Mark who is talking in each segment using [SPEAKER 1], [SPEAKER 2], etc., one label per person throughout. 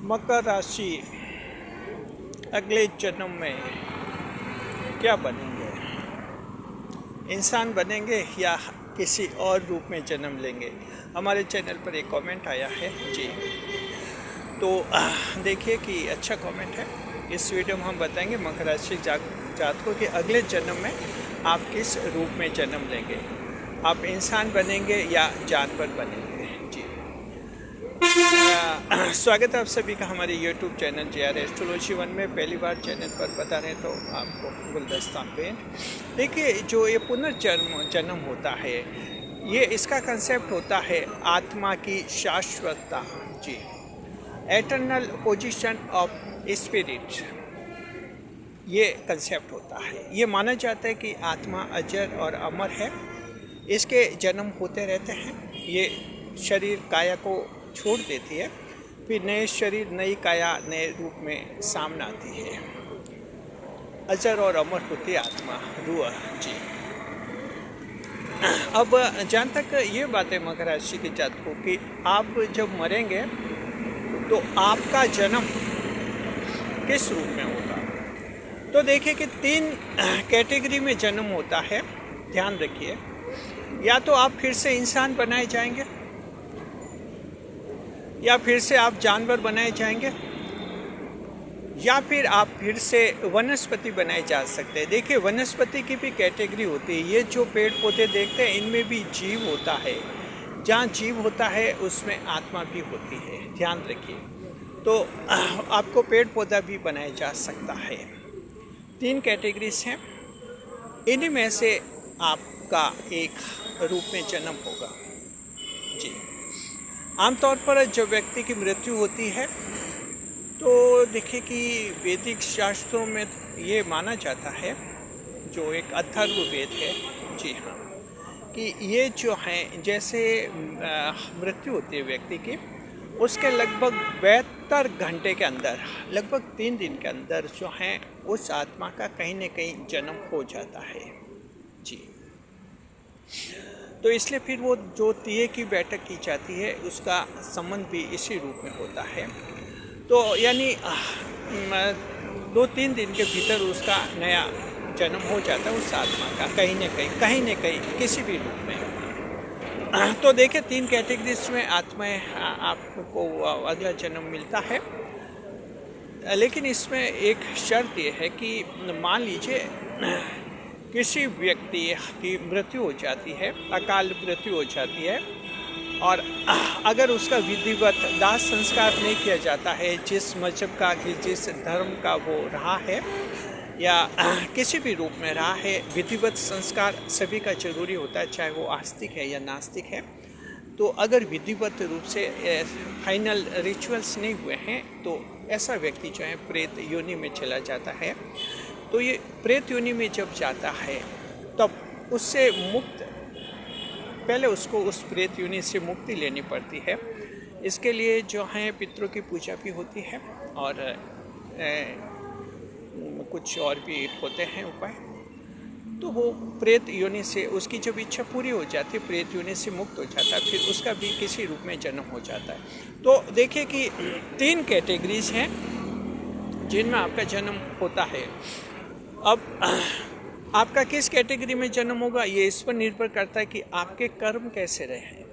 [SPEAKER 1] मकर राशि अगले जन्म में क्या बनेंगे? इंसान बनेंगे या किसी और रूप में जन्म लेंगे? हमारे चैनल पर एक कमेंट आया है जी, तो देखिए कि अच्छा कमेंट है। इस वीडियो में हम बताएंगे मकर राशि जातकों के अगले जन्म में आप किस रूप में जन्म लेंगे। आप इंसान बनेंगे या जानवर बनेंगे जी। स्वागत है आप सभी का हमारे YouTube चैनल JR एस्ट्रोलॉजी 1 में। पहली बार चैनल पर बता रहे तो आपको गुलदस्ता पेंट। देखिए, जो ये पुनर्जन्म होता है, ये इसका कंसेप्ट होता है आत्मा की शाश्वतता जी, एटर्नल पोजीशन ऑफ स्पिरिट। ये कंसेप्ट होता है। ये माना जाता है कि आत्मा अजर और अमर है, इसके जन्म होते रहते हैं। ये शरीर काया को छोड़ देती है, फिर नए शरीर नई काया नए रूप में सामने आती है। अजर और अमर होती है आत्मा, रूह जी। अब जहाँ तक ये बात है मकर राशि के जातकों की, आप जब मरेंगे तो आपका जन्म किस रूप में होगा? तो देखिए कि 3 कैटेगरी में जन्म होता है, ध्यान रखिए। या तो आप फिर से इंसान बनाए जाएंगे, या फिर से आप जानवर बनाए जाएंगे, या फिर आप फिर से वनस्पति बनाए जा सकते हैं। देखिए, वनस्पति की भी कैटेगरी होती है। ये जो पेड़ पौधे देखते हैं, इनमें भी जीव होता है। जहाँ जीव होता है उसमें आत्मा भी होती है, ध्यान रखिए। तो आपको पेड़ पौधा भी बनाया जा सकता है। 3 कैटेगरीज हैं, इन्हीं में से आपका एक रूप में जन्म होगा जी। आमतौर पर जब व्यक्ति की मृत्यु होती है तो देखिए कि वैदिक शास्त्रों में ये माना जाता है, जो एक अथर्व वेद है जी हाँ, कि ये जो हैं, जैसे मृत्यु होती है व्यक्ति की, उसके लगभग 72 घंटे के अंदर, लगभग 3 दिन के अंदर जो हैं, उस आत्मा का कहीं न कहीं जन्म हो जाता है जी। तो इसलिए फिर वो जो तिये की बैठक की जाती है, उसका संबंध भी इसी रूप में होता है। तो यानी 2-3 दिन के भीतर उसका नया जन्म हो जाता है उस आत्मा का, कहीं न कहीं किसी भी रूप में। तो देखिए, 3 कैटेगरीज में आत्माएं आपको अगला जन्म मिलता है, लेकिन इसमें एक शर्त ये है कि मान लीजिए किसी व्यक्ति की मृत्यु हो जाती है, अकाल मृत्यु हो जाती है, और अगर उसका विधिवत दाह संस्कार नहीं किया जाता है, जिस मजहब का कि जिस धर्म का वो रहा है या किसी भी रूप में रहा है, विधिवत संस्कार सभी का जरूरी होता है, चाहे वो आस्तिक है या नास्तिक है। तो अगर विधिवत रूप से फाइनल रिचुअल्स नहीं हुए हैं, तो ऐसा व्यक्ति जो है प्रेत योनि में चला जाता है। तो ये प्रेत योनि में जब जाता है, तब उससे मुक्त, पहले उसको उस प्रेत योनि से मुक्ति लेनी पड़ती है। इसके लिए जो है पितरों की पूजा भी होती है, और कुछ और भी होते हैं उपाय। तो वो प्रेत योनि से उसकी जब इच्छा पूरी हो जाती है, प्रेत योनि से मुक्त हो जाता है, फिर उसका भी किसी रूप में जन्म हो जाता है। तो देखिए कि 3 कैटेगरीज हैं जिनमें आपका जन्म होता है। अब आपका किस कैटेगरी में जन्म होगा, ये इस पर निर्भर करता है कि आपके कर्म कैसे रहे हैं।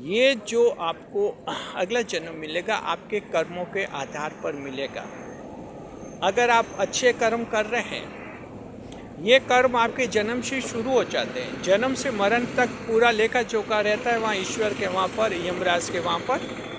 [SPEAKER 1] ये जो आपको अगला जन्म मिलेगा, आपके कर्मों के आधार पर मिलेगा। अगर आप अच्छे कर्म कर रहे हैं, ये कर्म आपके जन्म से शुरू हो जाते हैं, जन्म से मरण तक पूरा लेखा जोखा रहता है वहाँ ईश्वर के वहाँ पर, यमराज के वहाँ पर।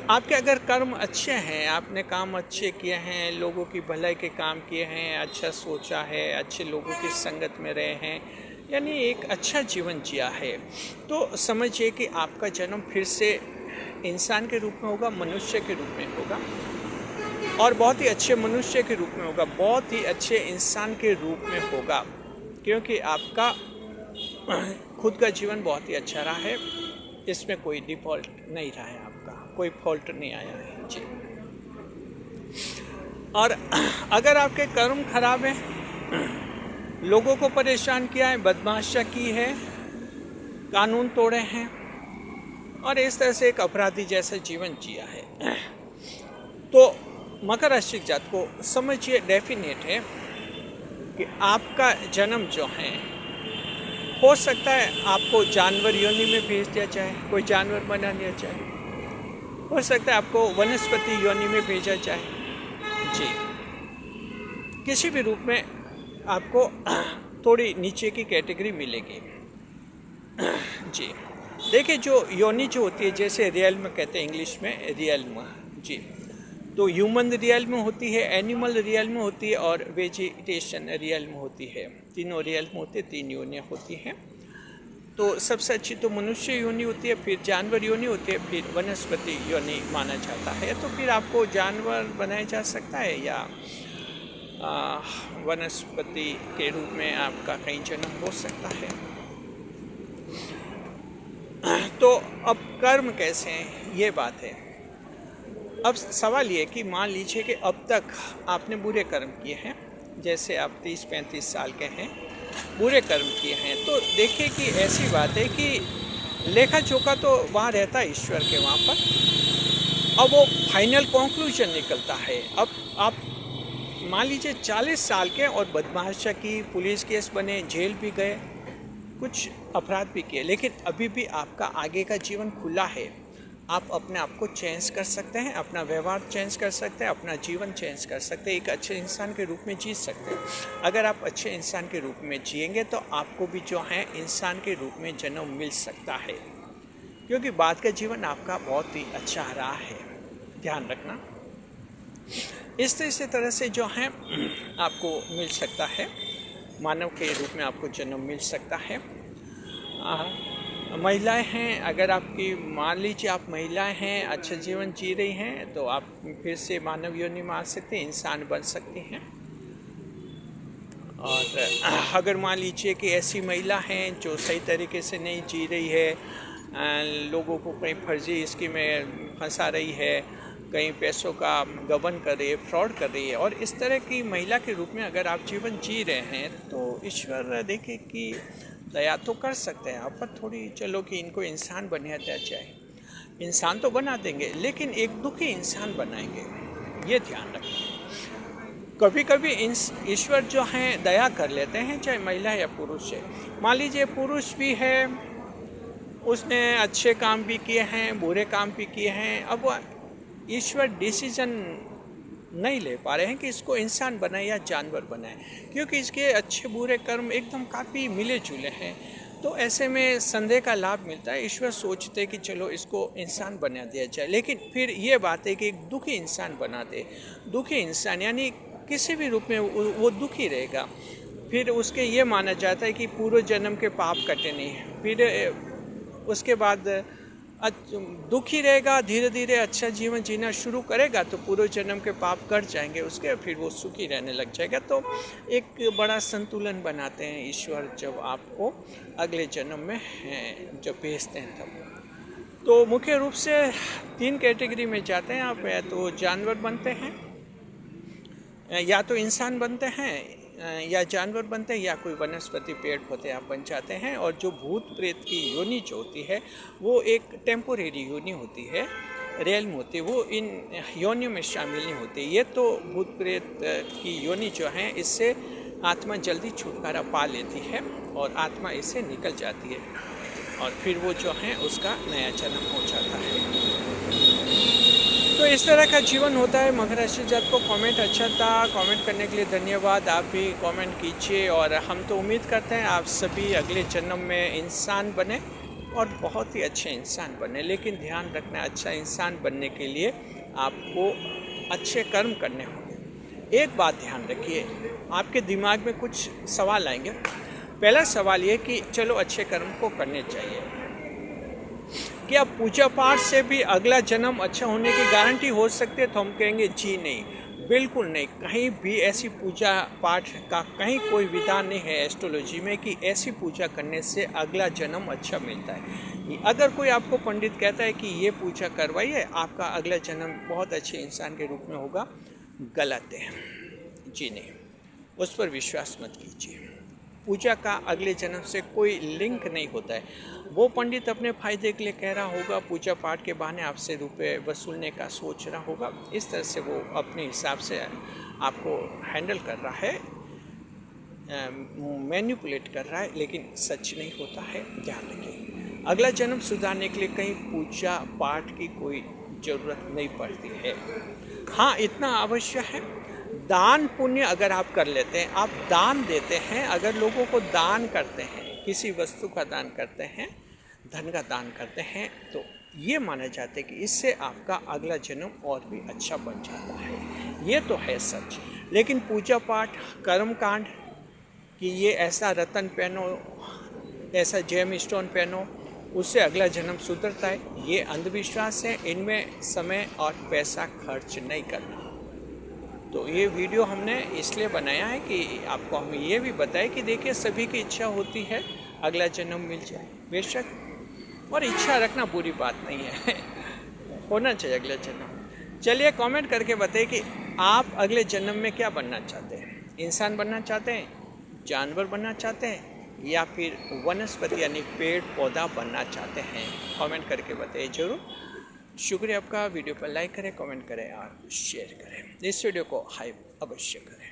[SPEAKER 1] आपके अगर कर्म अच्छे हैं, आपने काम अच्छे किए हैं, लोगों की भलाई के काम किए हैं, अच्छा सोचा है, अच्छे लोगों की संगत में रहे हैं, यानी एक अच्छा जीवन जिया है, तो समझिए कि आपका जन्म फिर से इंसान के रूप में होगा, मनुष्य के रूप में होगा, और बहुत ही अच्छे मनुष्य के रूप में होगा, बहुत ही अच्छे इंसान के रूप में होगा, क्योंकि आपका खुद का जीवन बहुत ही अच्छा रहा है। इसमें कोई डिफॉल्ट नहीं रहा है, आपका कोई फॉल्ट नहीं आया है जी। और अगर आपके कर्म खराब हैं, लोगों को परेशान किया है, बदमाशियाँ की है, कानून तोड़े हैं, और इस तरह से एक अपराधी जैसा जीवन जिया है। तो मकर राशि जात को समझिए डेफिनेट है कि आपका जन्म जो है, हो सकता है आपको जानवर योनि में भेज दिया जाए, कोई जानवर बना दिया जाए, हो सकता है आपको वनस्पति योनि में भेजा जाए जी, किसी भी रूप में आपको थोड़ी नीचे की कैटेगरी मिलेगी जी। देखिए जो योनि जो होती है, जैसे रियल्म कहते हैं इंग्लिश में, रियल्म जी, तो ह्यूमन रियल्म होती है, एनिमल रियल्म होती है और वेजिटेशन रियल्म होती है। तीनों रियल्म होते हैं, 3 योनियाँ होती हैं। तो सबसे अच्छी तो मनुष्य योनि होती है, फिर जानवर योनि होती है, फिर वनस्पति योनि माना जाता है। तो फिर आपको जानवर बनाया जा सकता है या वनस्पति के रूप में आपका कहीं जन्म हो सकता है। तो अब कर्म कैसे हैं, ये बात है। अब सवाल ये कि मान लीजिए कि अब तक आपने बुरे कर्म किए हैं, जैसे आप 30-35 साल के हैं, बुरे कर्म किए हैं, तो देखिए कि ऐसी बात है कि लेखा जोखा तो वहाँ रहता है ईश्वर के वहाँ पर। अब वो फाइनल कंक्लूजन निकलता है। अब आप मान लीजिए 40 साल के और बदमाशी की, पुलिस केस बने, जेल भी गए, कुछ अपराध भी किए, लेकिन अभी भी आपका आगे का जीवन खुला है। आप अपने आप को चेंज कर सकते हैं, अपना व्यवहार चेंज कर सकते हैं, अपना जीवन चेंज कर सकते हैं, एक अच्छे इंसान के रूप में जी सकते हैं। अगर आप अच्छे इंसान के रूप में जिएंगे तो आपको भी जो है इंसान के रूप में जन्म मिल सकता है, क्योंकि बाद का जीवन आपका बहुत ही अच्छा रहा है, ध्यान रखना। इस तरह से जो है आपको मिल सकता है, मानव के रूप में आपको जन्म मिल सकता है। महिलाएं हैं, अगर आपकी मान लीजिए आप महिलाएं हैं, अच्छा जीवन जी रही हैं, तो आप फिर से मानव योनि में आ सकते हैं, इंसान बन सकती हैं। और अगर मान लीजिए कि ऐसी महिला हैं जो सही तरीके से नहीं जी रही है, लोगों को कहीं फर्जी स्कीम में फंसा रही है, कहीं पैसों का गबन कर रही है, फ्रॉड कर रही है, और इस तरह की महिला के रूप में अगर आप जीवन जी रहे हैं, तो ईश्वर देखे कि दया तो कर सकते हैं आप पर थोड़ी, चलो कि इनको इंसान बना दिया जाए। इंसान तो बना देंगे, लेकिन एक दुखी इंसान बनाएंगे, ये ध्यान रखें। कभी कभी ईश्वर जो हैं दया कर लेते हैं, चाहे महिला या पुरुष है। मान लीजिए पुरुष भी है, उसने अच्छे काम भी किए हैं, बुरे काम भी किए हैं, अब ईश्वर डिसीजन नहीं ले पा रहे हैं कि इसको इंसान बनाए या जानवर बनाए, क्योंकि इसके अच्छे बुरे कर्म एकदम काफ़ी मिले जुले हैं। तो ऐसे में संदेह का लाभ मिलता है। ईश्वर सोचते कि चलो इसको इंसान बना दिया जाए, लेकिन फिर ये बात है कि एक दुखी इंसान बना दे। दुखी इंसान यानी किसी भी रूप में वो दुखी रहेगा, फिर उसके ये माना जाता है कि पूर्व जन्म के पाप कटे नहीं। फिर उसके बाद दुखी रहेगा, धीरे धीरे अच्छा जीवन जीना शुरू करेगा तो पूर्व जन्म के पाप कट जाएंगे उसके, फिर वो सुखी रहने लग जाएगा। तो एक बड़ा संतुलन बनाते हैं ईश्वर जब आपको अगले जन्म में जब भेजते हैं तब। तो मुख्य रूप से 3 कैटेगरी में जाते हैं आप, या तो जानवर बनते हैं, या तो इंसान बनते हैं, या जानवर बनते हैं, या कोई वनस्पति पेड़ पौधे आप बन जाते हैं। और जो भूत प्रेत की योनि जो होती है वो एक टेम्पोरेरी योनि होती है, रियल्म होती है, वो इन योनियों में शामिल नहीं होती। ये तो भूत प्रेत की योनि जो है, इससे आत्मा जल्दी छुटकारा पा लेती है और आत्मा इससे निकल जाती है, और फिर वो जो है उसका नया जन्म हो जाता है। तो इस तरह का जीवन होता है मकर राशि जात को। कमेंट अच्छा था, कमेंट करने के लिए धन्यवाद। आप भी कमेंट कीजिए, और हम तो उम्मीद करते हैं आप सभी अगले जन्म में इंसान बने और बहुत ही अच्छे इंसान बने। लेकिन ध्यान रखना, अच्छा इंसान बनने के लिए आपको अच्छे कर्म करने होंगे। एक बात ध्यान रखिए, आपके दिमाग में कुछ सवाल आएंगे। पहला सवाल ये कि चलो अच्छे कर्म को करने चाहिए, क्या पूजा पाठ से भी अगला जन्म अच्छा होने की गारंटी हो सकती है? तो हम कहेंगे जी नहीं, बिल्कुल नहीं। कहीं भी ऐसी पूजा पाठ का कहीं कोई विधान नहीं है एस्ट्रोलॉजी में कि ऐसी पूजा करने से अगला जन्म अच्छा मिलता है। अगर कोई आपको पंडित कहता है कि ये पूजा करवाइए आपका अगला जन्म बहुत अच्छे इंसान के रूप में होगा, गलत है, जी नहीं, उस पर विश्वास मत कीजिए। पूजा का अगले जन्म से कोई लिंक नहीं होता है। वो पंडित अपने फायदे के लिए कह रहा होगा, पूजा पाठ के बहाने आपसे रुपए वसूलने का सोच रहा होगा, इस तरह से वो अपने हिसाब से आपको हैंडल कर रहा है, मैनिपुलेट कर रहा है, लेकिन सच नहीं होता है। ध्यान रखिए, अगला जन्म सुधारने के लिए कहीं पूजा पाठ की कोई ज़रूरत नहीं पड़ती है। हाँ, इतना अवश्य है, दान पुण्य अगर आप कर लेते हैं, आप दान देते हैं, अगर लोगों को दान करते हैं, किसी वस्तु का दान करते हैं, धन का दान करते हैं, तो ये माना जाता है कि इससे आपका अगला जन्म और भी अच्छा बन जाता है। ये तो है सच। लेकिन पूजा पाठ, कर्म कांड कि ये ऐसा रतन पहनो, ऐसा जेम स्टोन पहनो, उससे अगला जन्म सुधरता है, ये अंधविश्वास है। इनमें समय और पैसा खर्च नहीं करना। तो ये वीडियो हमने इसलिए बनाया है कि आपको हम ये भी बताएं कि देखिए, सभी की इच्छा होती है अगला जन्म मिल जाए, बेशक, और इच्छा रखना बुरी बात नहीं है होना चाहिए अगला जन्म। चलिए कमेंट करके बताइए कि आप अगले जन्म में क्या बनना चाहते हैं। इंसान बनना चाहते हैं, जानवर बनना चाहते हैं, या फिर वनस्पति यानी पेड़ पौधा बनना चाहते हैं। कमेंट करके बताइए ज़रूर। शुक्रिया आपका। वीडियो पर लाइक करें, कमेंट करें और शेयर करें। इस वीडियो को हाइप अवश्य करें।